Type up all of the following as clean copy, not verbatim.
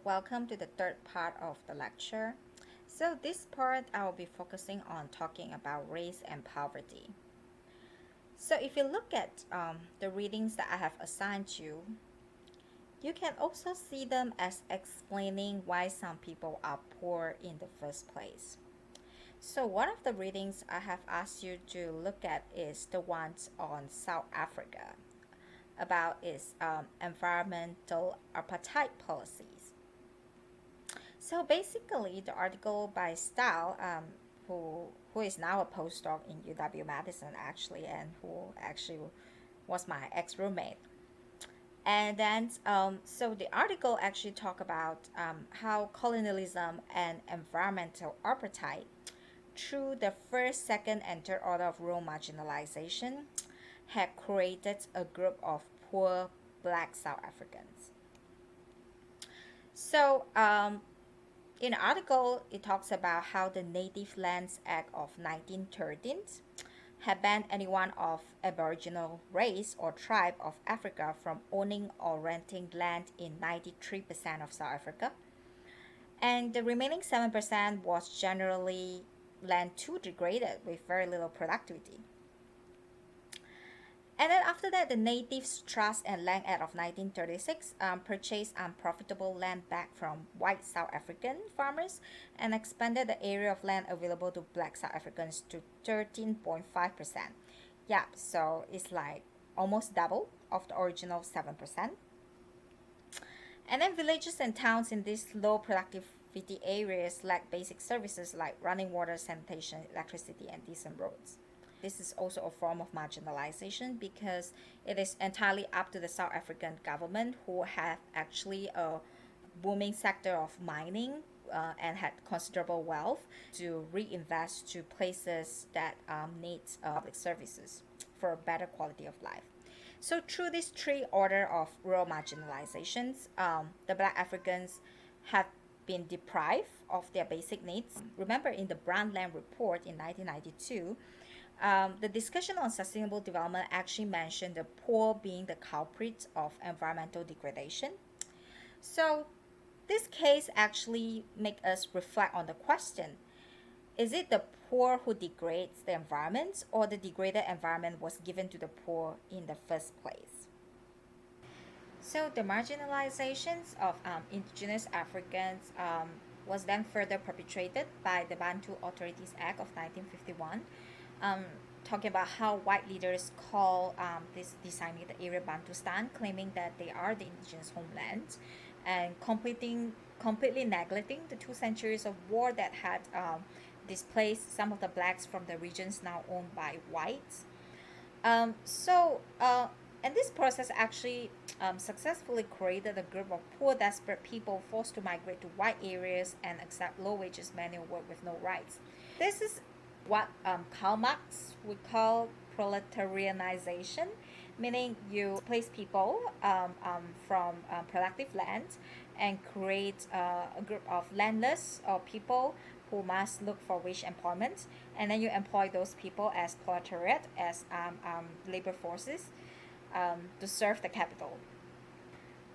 welcome to the third part of the lecture. So this part I will be focusing on talking about race and poverty. So if you look at the readings that I have assigned you can also see them as explaining why some people are poor in the first place. So one of the readings I have asked you to look at is the ones on South Africa about its environmental apartheid policies. So basically, the article by Stahl, who is now a postdoc in UW Madison actually, and who actually was my ex roommate. And then, so the article actually talk about how colonialism and environmental apartheid, through the first, second, and third order of rule marginalization, had created a group of poor Black South Africans. So, in the article, it talks about how the Native Lands Act of 1913 had banned anyone of Aboriginal race or tribe of Africa from owning or renting land in 93% of South Africa. And the remaining 7% was generally land too degraded with very little productivity. And then after that, the Natives Trust and Land Act of 1936 purchased unprofitable land back from white South African farmers and expanded the area of land available to black South Africans to 13.5%. Yeah, so it's like almost double of the original 7%. And then villages and towns in these low productivity areas lack basic services like running water, sanitation, electricity, and decent roads. This is also a form of marginalization because it is entirely up to the South African government, who have actually a booming sector of mining and had considerable wealth, to reinvest to places that need public services for a better quality of life. So through these three order of rural marginalizations, the Black Africans have been deprived of their basic needs. Remember, in the Brundtland Report in 1992, the discussion on sustainable development actually mentioned the poor being the culprit of environmental degradation. So this case actually make us reflect on the question: is it the poor who degrades the environment, or the degraded environment was given to the poor in the first place? So the marginalizations of indigenous Africans was then further perpetrated by the Bantu Authorities Act of 1951, um, talking about how white leaders call this designated area Bantustan, claiming that they are the indigenous homeland, and completely neglecting the 2 centuries of war that had displaced some of the blacks from the regions now owned by whites. And this process actually successfully created a group of poor, desperate people forced to migrate to white areas and accept low wages manual work with no rights. This is what Karl Marx would call proletarianization, meaning you place people from productive land and create a group of landless or people who must look for wage employment, and then you employ those people as proletariat, as labor forces, to serve the capital.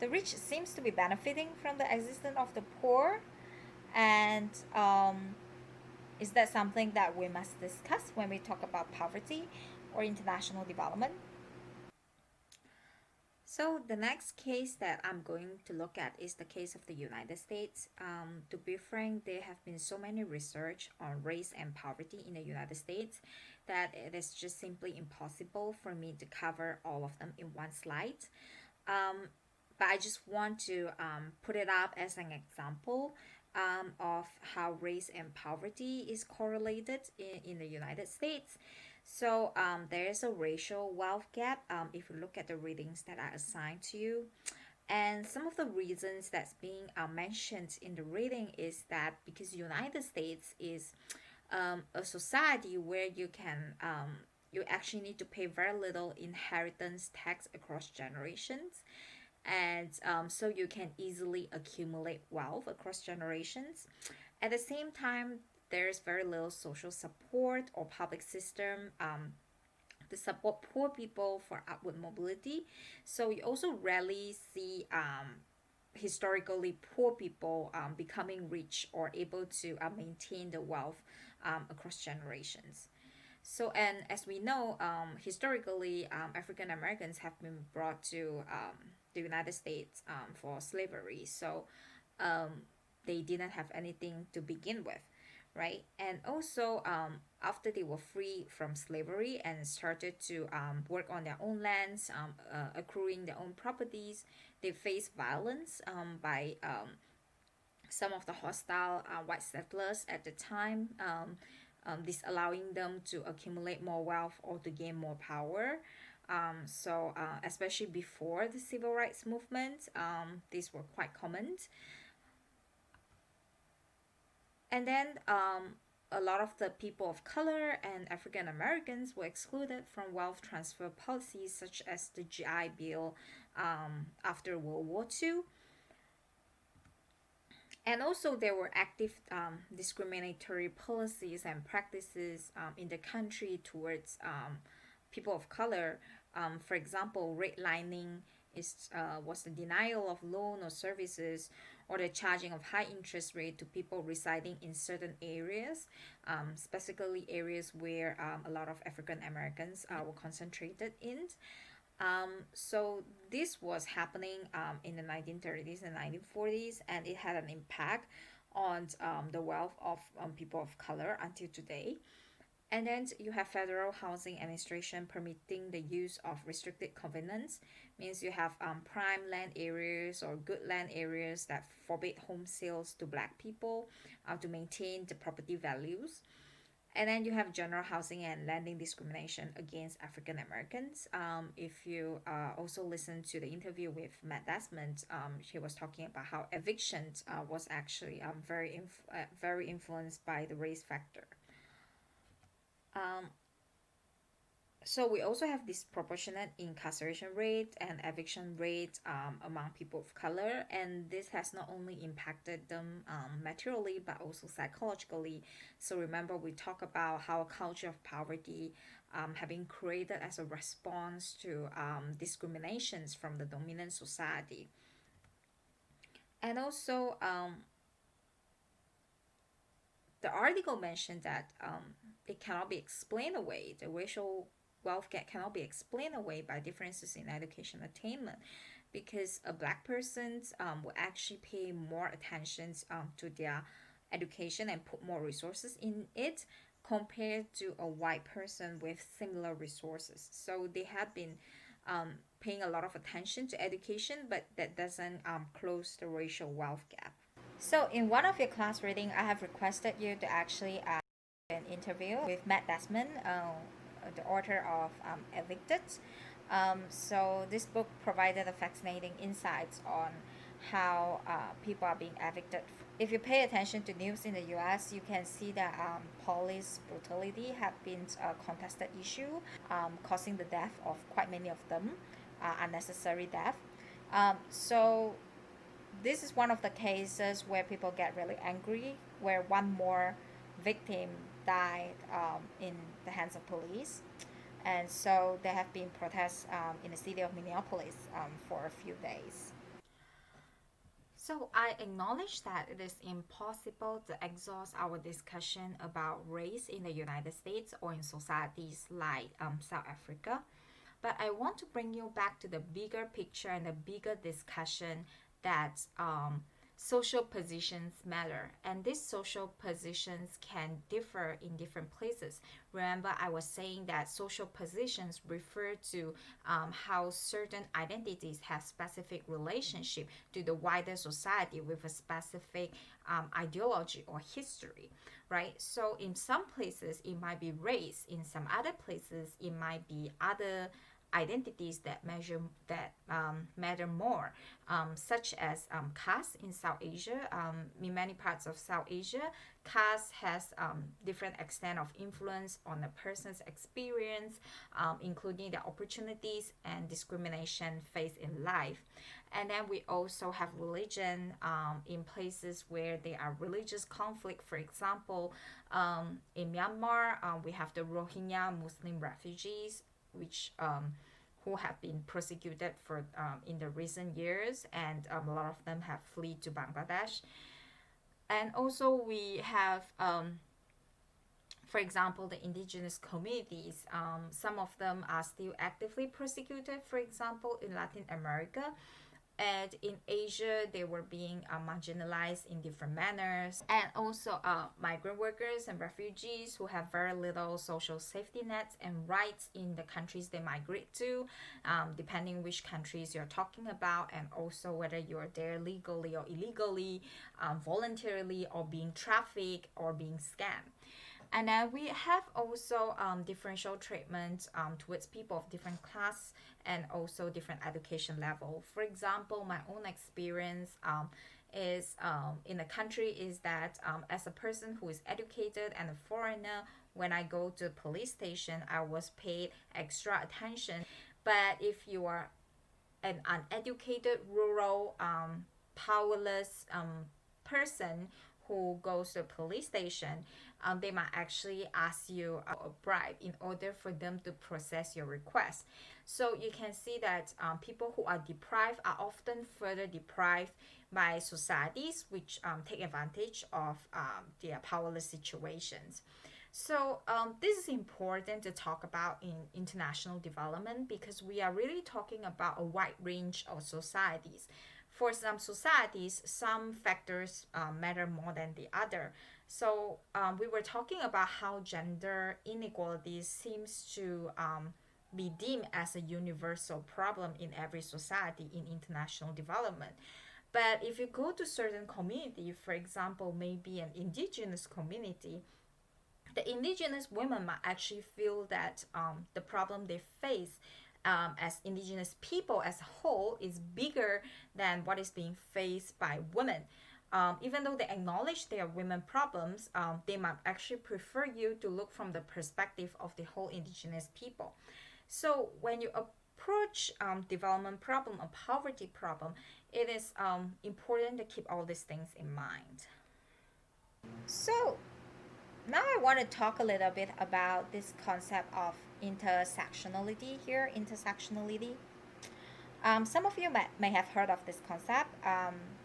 The rich seems to be benefiting from the existence of the poor, and is that something that we must discuss when we talk about poverty or international development? So the next case that I'm going to look at is the case of the United States. To be frank, there have been so many research on race and poverty in the United States that it is just simply impossible for me to cover all of them in one slide. Um, but I just want to put it up as an example of how race and poverty is correlated in the United States. So there is a racial wealth gap if you look at the readings that I assigned to you. And some of the reasons that's being mentioned in the reading is that because United States is a society where you actually need to pay very little inheritance tax across generations, and so you can easily accumulate wealth across generations. At the same time, there's very little social support or public system to support poor people for upward mobility. So you also rarely see historically poor people becoming rich or able to maintain the wealth across generations. So, and as we know, historically, African Americans have been brought to the United States for slavery. So, um, they didn't have anything to begin with, right? And also, after they were free from slavery and started to work on their own lands, accruing their own properties, they faced violence by some of the hostile white settlers at the time, this allowing them to accumulate more wealth or to gain more power. Especially before the civil rights movement, these were quite common. And then a lot of the people of color and African Americans were excluded from wealth transfer policies such as the GI Bill after World War II. And also, there were active discriminatory policies and practices in the country towards people of color. For example, redlining was the denial of loan or services or the charging of high interest rate to people residing in certain areas, specifically areas where a lot of African Americans were concentrated in. So this was happening in the 1930s and 1940s, and it had an impact on the wealth of people of color until today. And then you have Federal Housing Administration permitting the use of restricted covenants, means you have prime land areas or good land areas that forbid home sales to black people to maintain the property values. And then you have general housing and landing discrimination against African Americans. If you also listen to the interview with Matt Desmond, he was talking about how eviction was actually very influenced by the race factor. Um, so we also have disproportionate incarceration rate and eviction rate among people of color, and this has not only impacted them materially but also psychologically. So remember, we talk about how a culture of poverty have been created as a response to discriminations from the dominant society. And also, the article mentioned that it cannot be explained away. The racial wealth gap cannot be explained away by differences in education attainment, because a black person will actually pay more attention to their education and put more resources in it compared to a white person with similar resources. So they have been paying a lot of attention to education, but that doesn't close the racial wealth gap. So, in one of your class reading, I have requested you to actually an interview with Matt Desmond, the author of Evicted. So, this book provided a fascinating insights on how people are being evicted. If you pay attention to news in the U.S., you can see that police brutality have been a contested issue, causing the death of quite many of them, unnecessary death. So this is one of the cases where people get really angry, where one more victim died in the hands of police. And so there have been protests in the city of Minneapolis for a few days. So I acknowledge that it is impossible to exhaust our discussion about race in the United States or in societies like South Africa. But I want to bring you back to the bigger picture and the bigger discussion that social positions matter. And these social positions can differ in different places. Remember, I was saying that social positions refer to how certain identities have specific relationship to the wider society with a specific ideology or history, right? So in some places it might be race, in some other places it might be other identities that matter more, such as caste in South Asia. In many parts of South Asia, caste has different extent of influence on a person's experience, including the opportunities and discrimination faced in life. And then we also have religion in places where there are religious conflict. For example, in Myanmar, we have the Rohingya Muslim refugees, which who have been persecuted for in the recent years, and a lot of them have fled to Bangladesh. And also we have for example, the indigenous communities, some of them are still actively persecuted, for example, in Latin America. And in Asia, they were being marginalized in different manners. And also migrant workers and refugees who have very little social safety nets and rights in the countries they migrate to, depending which countries you're talking about, and also whether you're there legally or illegally, voluntarily, or being trafficked or being scammed. And then we have also differential treatment towards people of different class and also different education level. For example, my own experience is in the country is that as a person who is educated and a foreigner, when I go to the police station, I was paid extra attention. But if you are an uneducated, rural, powerless person who goes to a police station, they might actually ask you a bribe in order for them to process your request. So you can see that people who are deprived are often further deprived by societies which take advantage of their powerless situations. So this is important to talk about in international development because we are really talking about a wide range of societies. For some societies, some factors matter more than the other. So we were talking about how gender inequality seems to be deemed as a universal problem in every society in international development. But if you go to certain community, for example, maybe an indigenous community, the indigenous women might actually feel that the problem they face as indigenous people as a whole is bigger than what is being faced by women. Even though they acknowledge their women problems, they might actually prefer you to look from the perspective of the whole indigenous people. So when you approach development problem or poverty problem, it is important to keep all these things in mind. So now I want to talk a little bit about this concept of intersectionality here. Intersectionality. Some of you may have heard of this concept.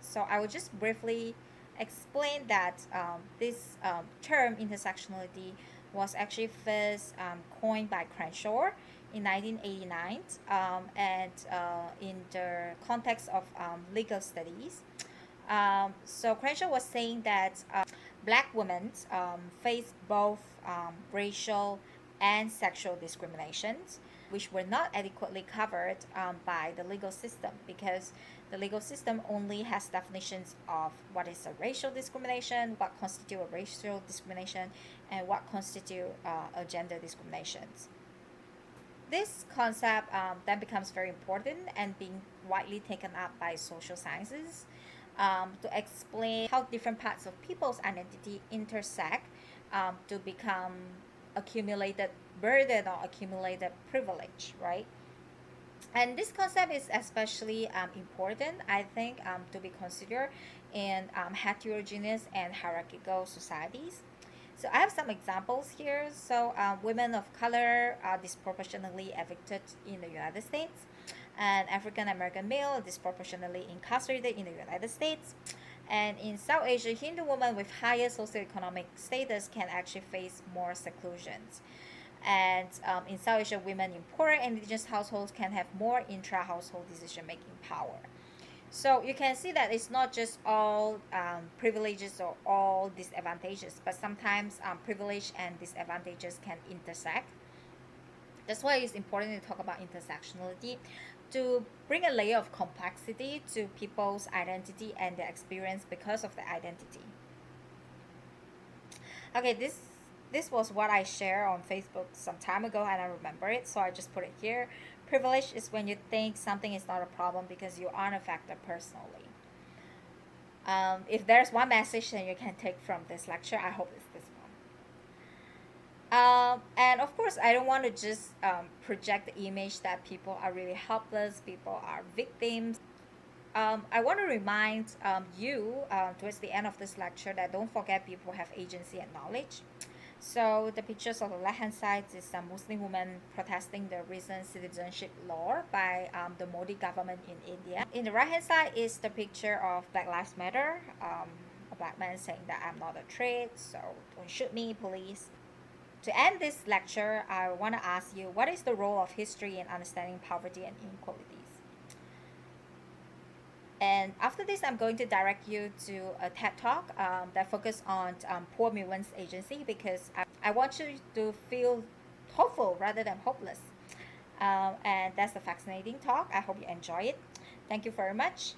So I will just briefly explain that this term intersectionality was actually first coined by Crenshaw in 1989 and in the context of legal studies. So Crenshaw was saying that black women face both racial and sexual discriminations, which were not adequately covered by the legal system because the legal system only has definitions of what is a racial discrimination, what constitute a racial discrimination, and what constitute a gender discrimination. This concept then becomes very important and being widely taken up by social sciences to explain how different parts of people's identity intersect to become accumulated burden or accumulated privilege, right? And this concept is especially important, I think, to be considered in heterogeneous and hierarchical societies. So I have some examples here. So women of color are disproportionately evicted in the United States, and African American male are disproportionately incarcerated in the United States. And in South Asia, Hindu women with higher socioeconomic status can actually face more seclusions. And in South Asia, women in poorer indigenous households can have more intra-household decision-making power. So you can see that it's not just all privileges or all disadvantages, but sometimes privilege and disadvantages can intersect. That's why it's important to talk about intersectionality to bring a layer of complexity to people's identity and their experience because of the identity. Okay, this was what I shared on Facebook some time ago and I remember it, so I just put it here. Privilege is when you think something is not a problem because you aren't affected personally. If there's one message that you can take from this lecture, I hope it's this one. And of course, I don't want to just project the image that people are really helpless, people are victims. I want to remind you towards the end of this lecture that don't forget people have agency and knowledge. So the pictures on the left hand side is a Muslim woman protesting the recent citizenship law by the Modi government in India. In the right hand side is the picture of Black Lives Matter. A black man saying that I'm not a threat, so don't shoot me, police. To end this lecture, I want to ask you, what is the role of history in understanding poverty and inequalities? And after this, I'm going to direct you to a TED Talk that focus on Poor Women's Agency, because I want you to feel hopeful rather than hopeless. And that's a fascinating talk. I hope you enjoy it. Thank you very much.